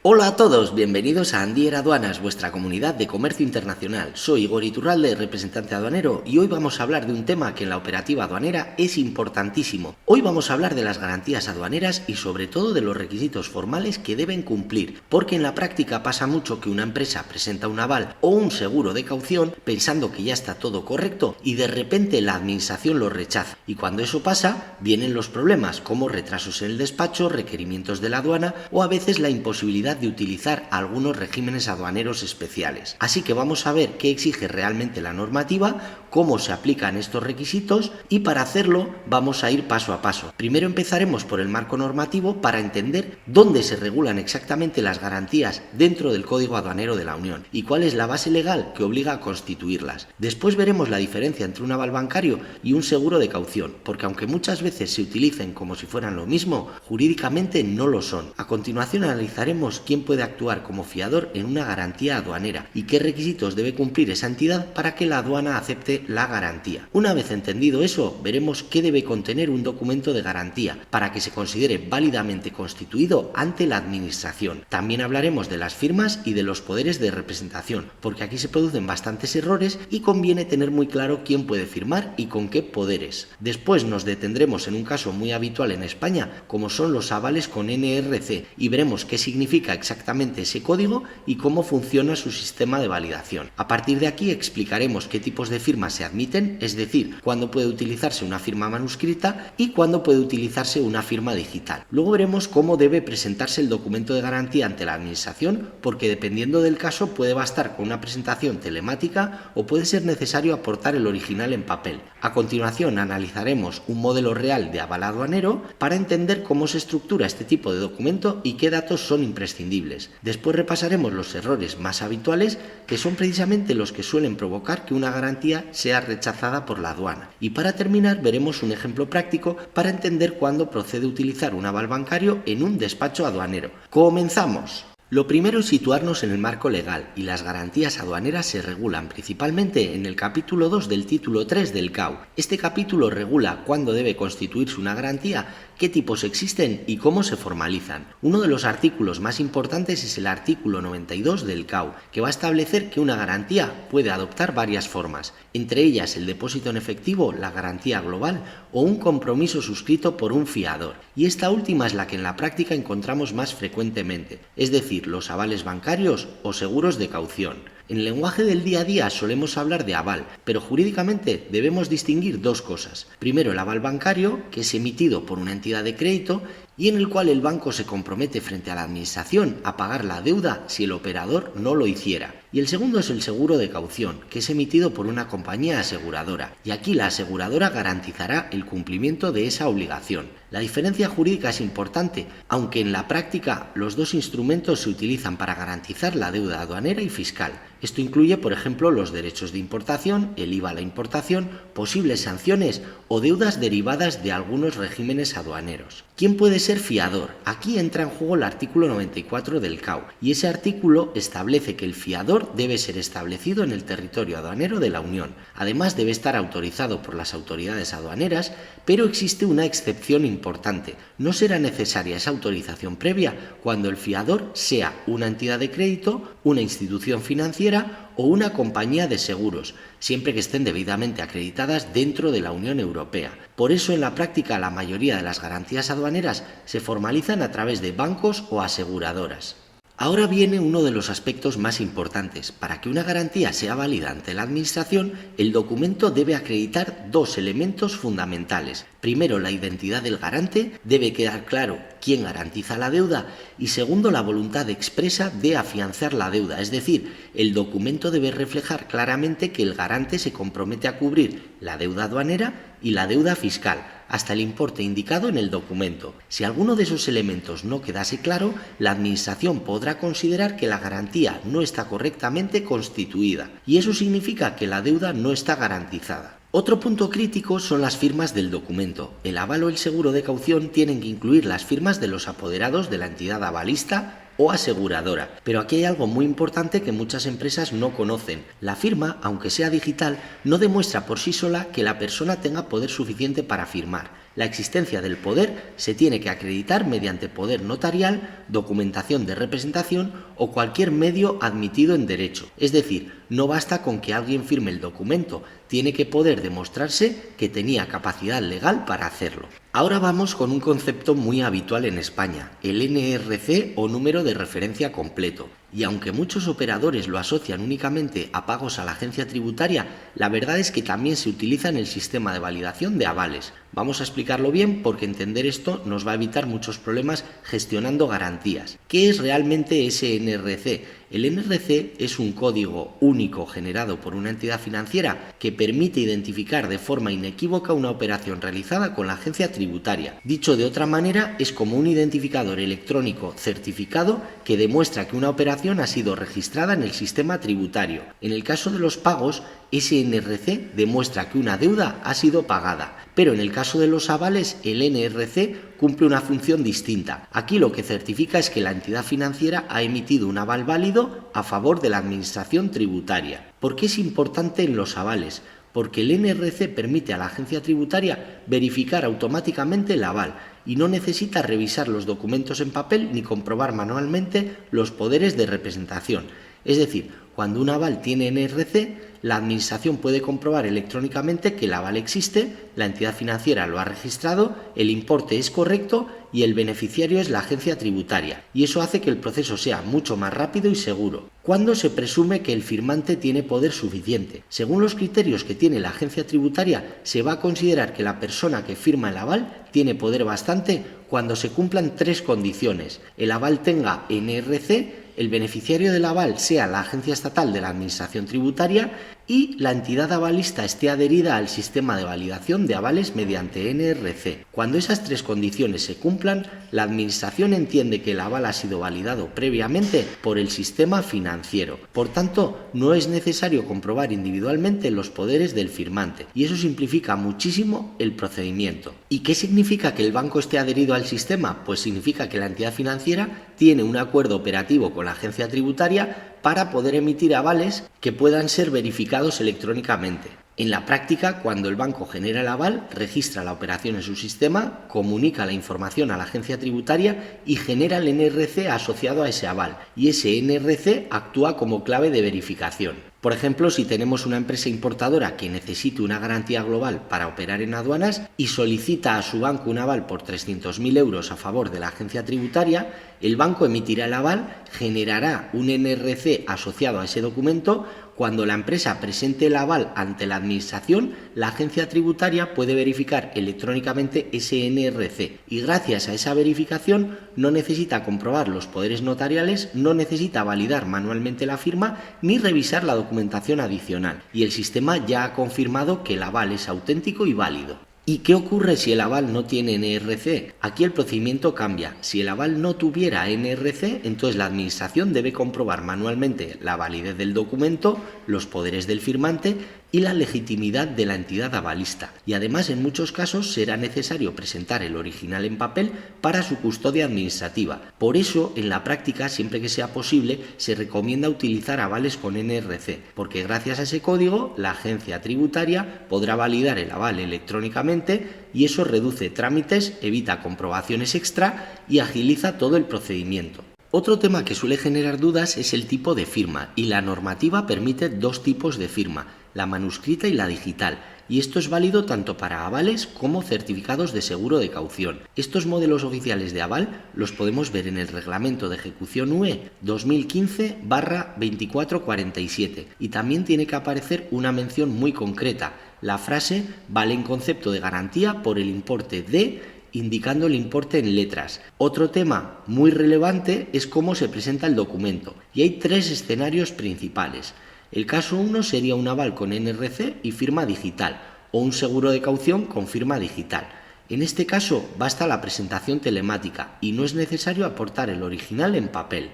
Hola a todos, bienvenidos a Andier Aduanas, vuestra comunidad de comercio internacional. Soy Igor Iturralde, representante aduanero, y hoy vamos a hablar de un tema que en la operativa aduanera es importantísimo. Hoy vamos a hablar de las garantías aduaneras y sobre todo de los requisitos formales que deben cumplir, porque en la práctica pasa mucho que una empresa presenta un aval o un seguro de caución pensando que ya está todo correcto y de repente la administración lo rechaza. Y cuando eso pasa, vienen los problemas como retrasos en el despacho, requerimientos de la aduana o a veces la imposibilidad de utilizar algunos regímenes aduaneros especiales. Así que vamos a ver qué exige realmente la normativa, cómo se aplican estos requisitos y para hacerlo vamos a ir paso a paso. Primero empezaremos por el marco normativo para entender dónde se regulan exactamente las garantías dentro del Código Aduanero de la Unión y cuál es la base legal que obliga a constituirlas. Después veremos la diferencia entre un aval bancario y un seguro de caución, porque aunque muchas veces se utilicen como si fueran lo mismo, jurídicamente no lo son. A continuación analizaremos quién puede actuar como fiador en una garantía aduanera y qué requisitos debe cumplir esa entidad para que la aduana acepte la garantía. Una vez entendido eso, veremos qué debe contener un documento de garantía para que se considere válidamente constituido ante la administración. También hablaremos de las firmas y de los poderes de representación, porque aquí se producen bastantes errores y conviene tener muy claro quién puede firmar y con qué poderes. Después nos detendremos en un caso muy habitual en España, como son los avales con NRC, y veremos qué significa exactamente ese código y cómo funciona su sistema de validación. A partir de aquí explicaremos qué tipos de firmas se admiten, es decir, cuándo puede utilizarse una firma manuscrita y cuándo puede utilizarse una firma digital. Luego veremos cómo debe presentarse el documento de garantía ante la administración, porque dependiendo del caso puede bastar con una presentación telemática o puede ser necesario aportar el original en papel. A continuación analizaremos un modelo real de aval aduanero para entender cómo se estructura este tipo de documento y qué datos son imprescindibles. Después repasaremos los errores más habituales, que son precisamente los que suelen provocar que una garantía sea rechazada por la aduana. Y para terminar veremos un ejemplo práctico para entender cuándo procede utilizar un aval bancario en un despacho aduanero. ¡Comenzamos! Lo primero es situarnos en el marco legal, y las garantías aduaneras se regulan principalmente en el capítulo 2 del título 3 del CAU. Este capítulo regula cuándo debe constituirse una garantía, qué tipos existen y cómo se formalizan. Uno de los artículos más importantes es el artículo 92 del CAU, que va a establecer que una garantía puede adoptar varias formas, entre ellas el depósito en efectivo, la garantía global o un compromiso suscrito por un fiador. Y esta última es la que en la práctica encontramos más frecuentemente, es decir, los avales bancarios o seguros de caución. En el lenguaje del día a día solemos hablar de aval, pero jurídicamente debemos distinguir dos cosas. Primero, el aval bancario, que es emitido por una entidad de crédito y en el cual el banco se compromete frente a la administración a pagar la deuda si el operador no lo hiciera. Y el segundo es el seguro de caución, que es emitido por una compañía aseguradora, y aquí la aseguradora garantizará el cumplimiento de esa obligación. La diferencia jurídica es importante, aunque en la práctica los dos instrumentos se utilizan para garantizar la deuda aduanera y fiscal. Esto incluye, por ejemplo, los derechos de importación, el IVA a la importación, posibles sanciones o deudas derivadas de algunos regímenes aduaneros. ¿Quién puede ser fiador? Aquí entra en juego el artículo 94 del CAU, y ese artículo establece que el fiador debe ser establecido en el territorio aduanero de la Unión. Además, debe estar autorizado por las autoridades aduaneras, pero existe una excepción importante. No será necesaria esa autorización previa cuando el fiador sea una entidad de crédito, una institución financiera o una compañía de seguros, siempre que estén debidamente acreditadas dentro de la Unión Europea. Por eso, en la práctica, la mayoría de las garantías aduaneras se formalizan a través de bancos o aseguradoras. Ahora viene uno de los aspectos más importantes. Para que una garantía sea válida ante la Administración, el documento debe acreditar dos elementos fundamentales. Primero, la identidad del garante, debe quedar claro quién garantiza la deuda, y segundo, la voluntad expresa de afianzar la deuda, es decir, el documento debe reflejar claramente que el garante se compromete a cubrir la deuda aduanera y la deuda fiscal, hasta el importe indicado en el documento. Si alguno de esos elementos no quedase claro, la Administración podrá considerar que la garantía no está correctamente constituida, y eso significa que la deuda no está garantizada. Otro punto crítico son las firmas del documento. El aval o el seguro de caución tienen que incluir las firmas de los apoderados de la entidad avalista o aseguradora. Pero aquí hay algo muy importante que muchas empresas no conocen. La firma, aunque sea digital, no demuestra por sí sola que la persona tenga poder suficiente para firmar. La existencia del poder se tiene que acreditar mediante poder notarial, documentación de representación o cualquier medio admitido en derecho. Es decir, no basta con que alguien firme el documento, tiene que poder demostrarse que tenía capacidad legal para hacerlo. Ahora vamos con un concepto muy habitual en España, el NRC o número de referencia completo. Y aunque muchos operadores lo asocian únicamente a pagos a la agencia tributaria, la verdad es que también se utiliza en el sistema de validación de avales. Vamos a explicarlo bien porque entender esto nos va a evitar muchos problemas gestionando garantías. ¿Qué es realmente ese NRC? El NRC es un código único generado por una entidad financiera que permite identificar de forma inequívoca una operación realizada con la agencia tributaria. Dicho de otra manera, es como un identificador electrónico certificado que demuestra que una operación ha sido registrada en el sistema tributario. En el caso de los pagos, ese NRC demuestra que una deuda ha sido pagada, pero en el caso de los avales, el NRC cumple una función distinta. Aquí lo que certifica es que la entidad financiera ha emitido un aval válido a favor de la administración tributaria. ¿Por qué es importante en los avales? Porque el NRC permite a la agencia tributaria verificar automáticamente el aval y no necesita revisar los documentos en papel ni comprobar manualmente los poderes de representación. Es decir, cuando un aval tiene NRC, la administración puede comprobar electrónicamente que el aval existe, la entidad financiera lo ha registrado, el importe es correcto y el beneficiario es la agencia tributaria. Y eso hace que el proceso sea mucho más rápido y seguro. ¿Cuándo se presume que el firmante tiene poder suficiente? Según los criterios que tiene la agencia tributaria, se va a considerar que la persona que firma el aval tiene poder bastante cuando se cumplan tres condiciones. El aval tenga NRC, el beneficiario del aval sea la agencia estatal de la administración tributaria y la entidad avalista esté adherida al sistema de validación de avales mediante NRC. Cuando esas tres condiciones se cumplan, la administración entiende que el aval ha sido validado previamente por el sistema financiero. Por tanto, no es necesario comprobar individualmente los poderes del firmante y eso simplifica muchísimo el procedimiento. ¿Y qué significa que el banco esté adherido al sistema? Pues significa que la entidad financiera tiene un acuerdo operativo con la agencia tributaria para poder emitir avales que puedan ser verificados electrónicamente. En la práctica, cuando el banco genera el aval, registra la operación en su sistema, comunica la información a la agencia tributaria y genera el NRC asociado a ese aval. Y ese NRC actúa como clave de verificación. Por ejemplo, si tenemos una empresa importadora que necesite una garantía global para operar en aduanas y solicita a su banco un aval por 300.000 euros a favor de la agencia tributaria, el banco emitirá el aval, generará un NRC asociado a ese documento. Cuando la empresa presente el aval ante la administración, la agencia tributaria puede verificar electrónicamente ese NRC y gracias a esa verificación no necesita comprobar los poderes notariales, no necesita validar manualmente la firma ni revisar la documentación adicional y el sistema ya ha confirmado que el aval es auténtico y válido. ¿Y qué ocurre si el aval no tiene NRC? Aquí el procedimiento cambia. Si el aval no tuviera NRC, entonces la administración debe comprobar manualmente la validez del documento, los poderes del firmante y la legitimidad de la entidad avalista. Y además, en muchos casos, será necesario presentar el original en papel para su custodia administrativa. Por eso, en la práctica, siempre que sea posible, se recomienda utilizar avales con NRC, porque gracias a ese código, la agencia tributaria podrá validar el aval electrónicamente y eso reduce trámites, evita comprobaciones extra y agiliza todo el procedimiento. Otro tema que suele generar dudas es el tipo de firma y la normativa permite dos tipos de firma, la manuscrita y la digital, y esto es válido tanto para avales como certificados de seguro de caución. Estos modelos oficiales de aval los podemos ver en el Reglamento de Ejecución UE 2015/2447 y también tiene que aparecer una mención muy concreta, la frase vale en concepto de garantía por el importe de, indicando el importe en letras. Otro tema muy relevante es cómo se presenta el documento y hay tres escenarios principales. El caso 1 sería un aval con NRC y firma digital o un seguro de caución con firma digital. En este caso basta la presentación telemática y no es necesario aportar el original en papel.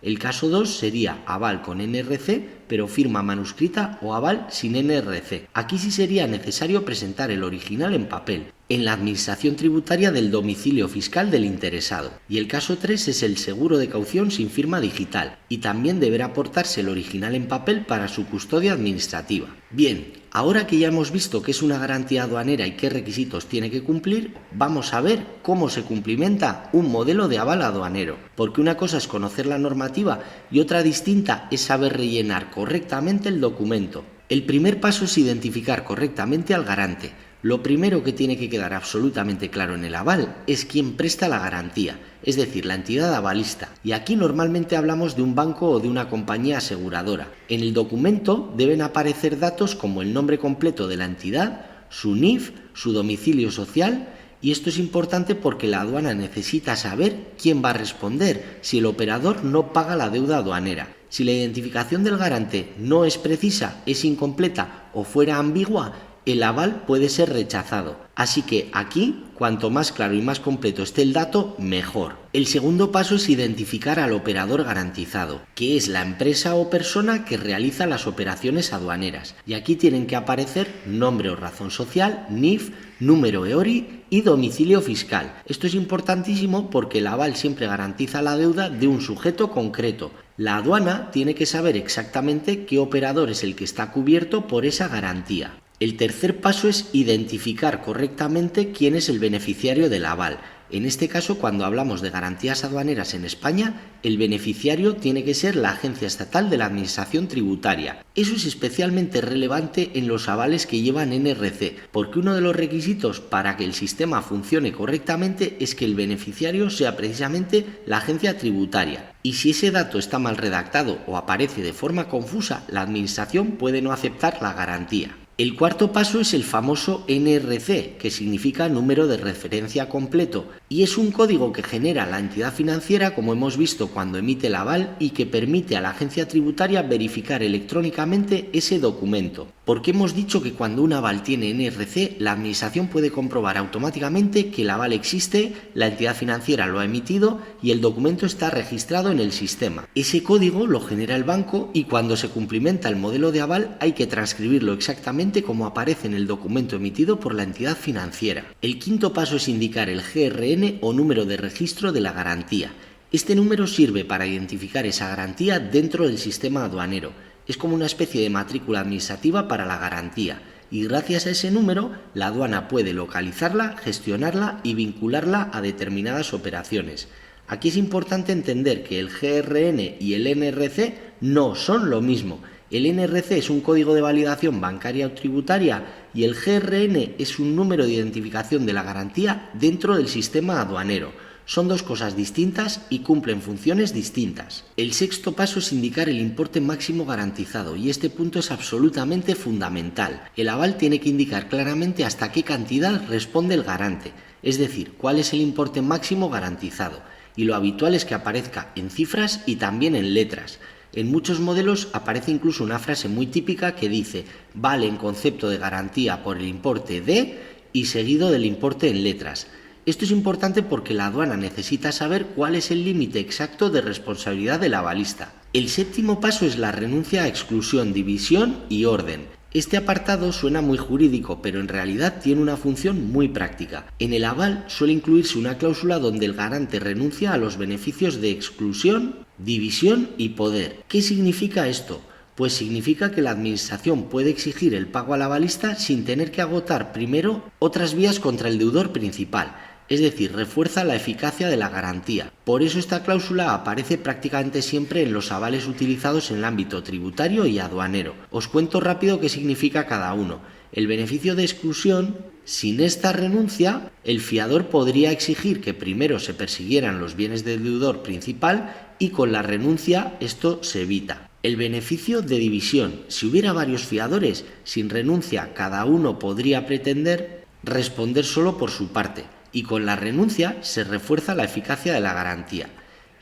El caso 2 sería aval con NRC, pero firma manuscrita o aval sin NRC. Aquí sí sería necesario presentar el original en papel, en la administración tributaria del domicilio fiscal del interesado. Y el caso 3 es el seguro de caución sin firma digital, y también deberá aportarse el original en papel para su custodia administrativa. Bien, Ahora que ya hemos visto qué es una garantía aduanera y qué requisitos tiene que cumplir, vamos a ver cómo se cumplimenta un modelo de aval aduanero. Porque una cosa es conocer la normativa y otra distinta es saber rellenar correctamente el documento. El primer paso es identificar correctamente al garante. Lo primero que tiene que quedar absolutamente claro en el aval es quién presta la garantía, es decir, la entidad avalista. Y aquí normalmente hablamos de un banco o de una compañía aseguradora. En el documento deben aparecer datos como el nombre completo de la entidad, su NIF, su domicilio social, y esto es importante porque la aduana necesita saber quién va a responder si el operador no paga la deuda aduanera. Si la identificación del garante no es precisa, es incompleta o fuera ambigua, el aval puede ser rechazado. Así que aquí, cuanto más claro y más completo esté el dato, mejor. El segundo paso es identificar al operador garantizado, que es la empresa o persona que realiza las operaciones aduaneras. Y aquí tienen que aparecer nombre o razón social, NIF, número EORI y domicilio fiscal. Esto es importantísimo porque el aval siempre garantiza la deuda de un sujeto concreto. La aduana tiene que saber exactamente qué operador es el que está cubierto por esa garantía. El tercer paso es identificar correctamente quién es el beneficiario del aval. En este caso, cuando hablamos de garantías aduaneras en España, el beneficiario tiene que ser la Agencia Estatal de la Administración Tributaria. Eso es especialmente relevante en los avales que llevan NRC, porque uno de los requisitos para que el sistema funcione correctamente es que el beneficiario sea precisamente la agencia tributaria. Y si ese dato está mal redactado o aparece de forma confusa, la Administración puede no aceptar la garantía. El cuarto paso es el famoso NRC, que significa número de referencia completo, y es un código que genera la entidad financiera, como hemos visto cuando emite el aval, y que permite a la agencia tributaria verificar electrónicamente ese documento. Porque hemos dicho que cuando un aval tiene NRC, la Administración puede comprobar automáticamente que el aval existe, la entidad financiera lo ha emitido y el documento está registrado en el sistema. Ese código lo genera el banco y cuando se cumplimenta el modelo de aval hay que transcribirlo exactamente como aparece en el documento emitido por la entidad financiera. El quinto paso es indicar el GRN o número de registro de la garantía. Este número sirve para identificar esa garantía dentro del sistema aduanero. Es como una especie de matrícula administrativa para la garantía y gracias a ese número la aduana puede localizarla, gestionarla y vincularla a determinadas operaciones. Aquí es importante entender que el GRN y el NRC no son lo mismo. El NRC es un código de validación bancaria o tributaria y el GRN es un número de identificación de la garantía dentro del sistema aduanero. Son dos cosas distintas y cumplen funciones distintas. El sexto paso es indicar el importe máximo garantizado y este punto es absolutamente fundamental. El aval tiene que indicar claramente hasta qué cantidad responde el garante, es decir, cuál es el importe máximo garantizado. Y lo habitual es que aparezca en cifras y también en letras. En muchos modelos aparece incluso una frase muy típica que dice vale en concepto de garantía por el importe de y seguido del importe en letras. Esto es importante porque la aduana necesita saber cuál es el límite exacto de responsabilidad del avalista. El séptimo paso es la renuncia a exclusión, división y orden. Este apartado suena muy jurídico, pero en realidad tiene una función muy práctica. En el aval suele incluirse una cláusula donde el garante renuncia a los beneficios de exclusión, división y poder. ¿Qué significa esto? Pues significa que la Administración puede exigir el pago al avalista sin tener que agotar primero otras vías contra el deudor principal. Es decir, refuerza la eficacia de la garantía. Por eso esta cláusula aparece prácticamente siempre en los avales utilizados en el ámbito tributario y aduanero. Os cuento rápido qué significa cada uno. El beneficio de exclusión, sin esta renuncia, el fiador podría exigir que primero se persiguieran los bienes del deudor principal y con la renuncia esto se evita. El beneficio de división. Si hubiera varios fiadores, sin renuncia cada uno podría pretender responder solo por su parte. Y con la renuncia se refuerza la eficacia de la garantía.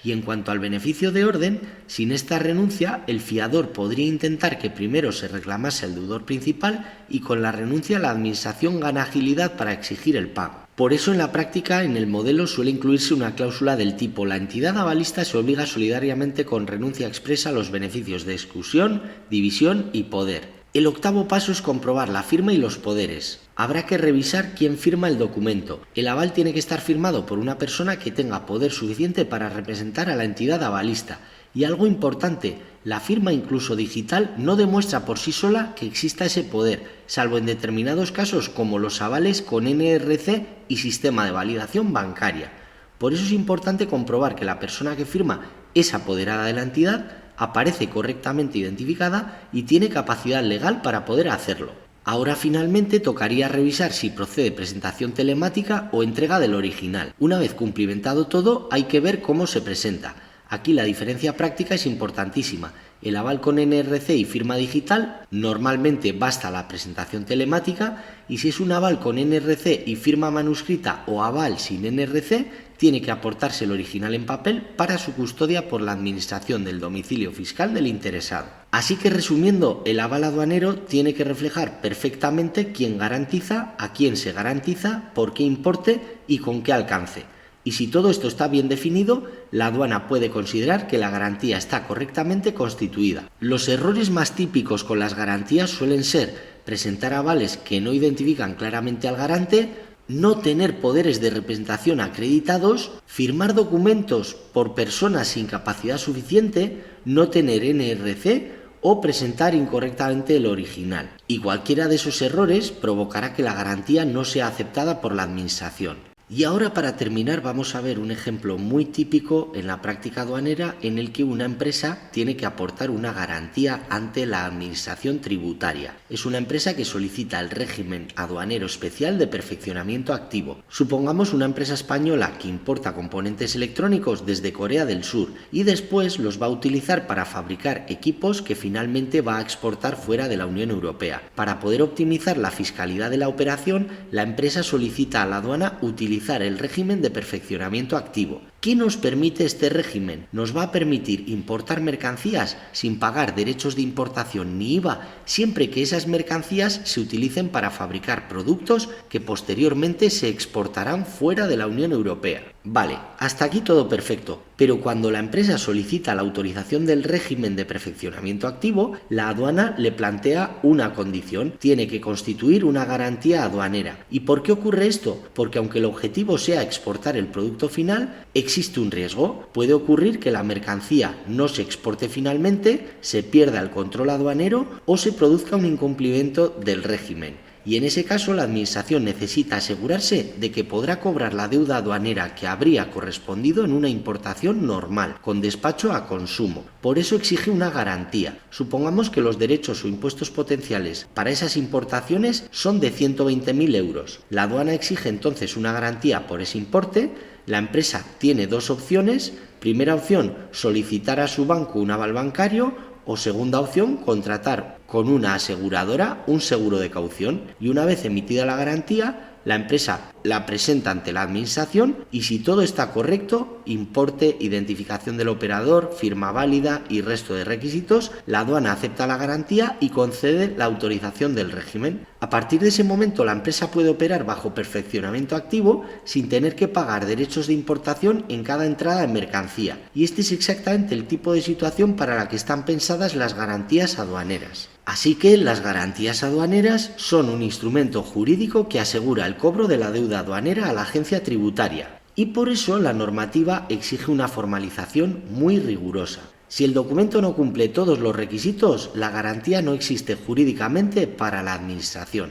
Y en cuanto al beneficio de orden, sin esta renuncia, el fiador podría intentar que primero se reclamase al deudor principal y con la renuncia la Administración gana agilidad para exigir el pago. Por eso en la práctica en el modelo suele incluirse una cláusula del tipo la entidad avalista se obliga solidariamente con renuncia expresa a los beneficios de exclusión, división y poder. El octavo paso es comprobar la firma y los poderes. Habrá que revisar quién firma el documento. El aval tiene que estar firmado por una persona que tenga poder suficiente para representar a la entidad avalista. Y algo importante, la firma incluso digital no demuestra por sí sola que exista ese poder, salvo en determinados casos como los avales con NRC y sistema de validación bancaria. Por eso es importante comprobar que la persona que firma es apoderada de la entidad, aparece correctamente identificada y tiene capacidad legal para poder hacerlo. Ahora finalmente tocaría revisar si procede presentación telemática o entrega del original. Una vez cumplimentado todo, hay que ver cómo se presenta. Aquí la diferencia práctica es importantísima. El aval con NRC y firma digital, normalmente basta la presentación telemática, y si es un aval con NRC y firma manuscrita o aval sin NRC, tiene que aportarse el original en papel para su custodia por la administración del domicilio fiscal del interesado. Así que resumiendo, el aval aduanero tiene que reflejar perfectamente quién garantiza, a quién se garantiza, por qué importe y con qué alcance. Y si todo esto está bien definido, la aduana puede considerar que la garantía está correctamente constituida. Los errores más típicos con las garantías suelen ser presentar avales que no identifican claramente al garante, no tener poderes de representación acreditados, firmar documentos por personas sin capacidad suficiente, no tener NRC o presentar incorrectamente el original. Y cualquiera de esos errores provocará que la garantía no sea aceptada por la administración. Y ahora, para terminar, vamos a ver un ejemplo muy típico en la práctica aduanera en el que una empresa tiene que aportar una garantía ante la administración tributaria. Es una empresa que solicita el régimen aduanero especial de perfeccionamiento activo. Supongamos una empresa española que importa componentes electrónicos desde Corea del Sur y después los va a utilizar para fabricar equipos que finalmente va a exportar fuera de la Unión Europea. Para poder optimizar la fiscalidad de la operación, la empresa solicita a la aduana utilizar el régimen de perfeccionamiento activo. ¿Qué nos permite este régimen? Nos va a permitir importar mercancías sin pagar derechos de importación ni IVA, siempre que esas mercancías se utilicen para fabricar productos que posteriormente se exportarán fuera de la Unión Europea. Vale, hasta aquí todo perfecto, pero cuando la empresa solicita la autorización del régimen de perfeccionamiento activo, la aduana le plantea una condición: tiene que constituir una garantía aduanera. ¿Y por qué ocurre esto? Porque aunque el objetivo sea exportar el producto final, existe un riesgo. Puede ocurrir que la mercancía no se exporte finalmente, se pierda el control aduanero o se produzca un incumplimiento del régimen. Y en ese caso la Administración necesita asegurarse de que podrá cobrar la deuda aduanera que habría correspondido en una importación normal, con despacho a consumo. Por eso exige una garantía. Supongamos que los derechos o impuestos potenciales para esas importaciones son de 120.000 euros. La aduana exige entonces una garantía por ese importe. La empresa tiene dos opciones. Primera opción, solicitar a su banco un aval bancario, o segunda opción, contratar con una aseguradora un seguro de caución. Y una vez emitida la garantía, la empresa la presenta ante la Administración y si todo está correcto, importe, identificación del operador, firma válida y resto de requisitos, la aduana acepta la garantía y concede la autorización del régimen. A partir de ese momento la empresa puede operar bajo perfeccionamiento activo sin tener que pagar derechos de importación en cada entrada en mercancía. Y este es exactamente el tipo de situación para la que están pensadas las garantías aduaneras. Así que las garantías aduaneras son un instrumento jurídico que asegura el cobro de la deuda aduanera a la agencia tributaria y por eso la normativa exige una formalización muy rigurosa. Si el documento no cumple todos los requisitos, la garantía no existe jurídicamente para la Administración.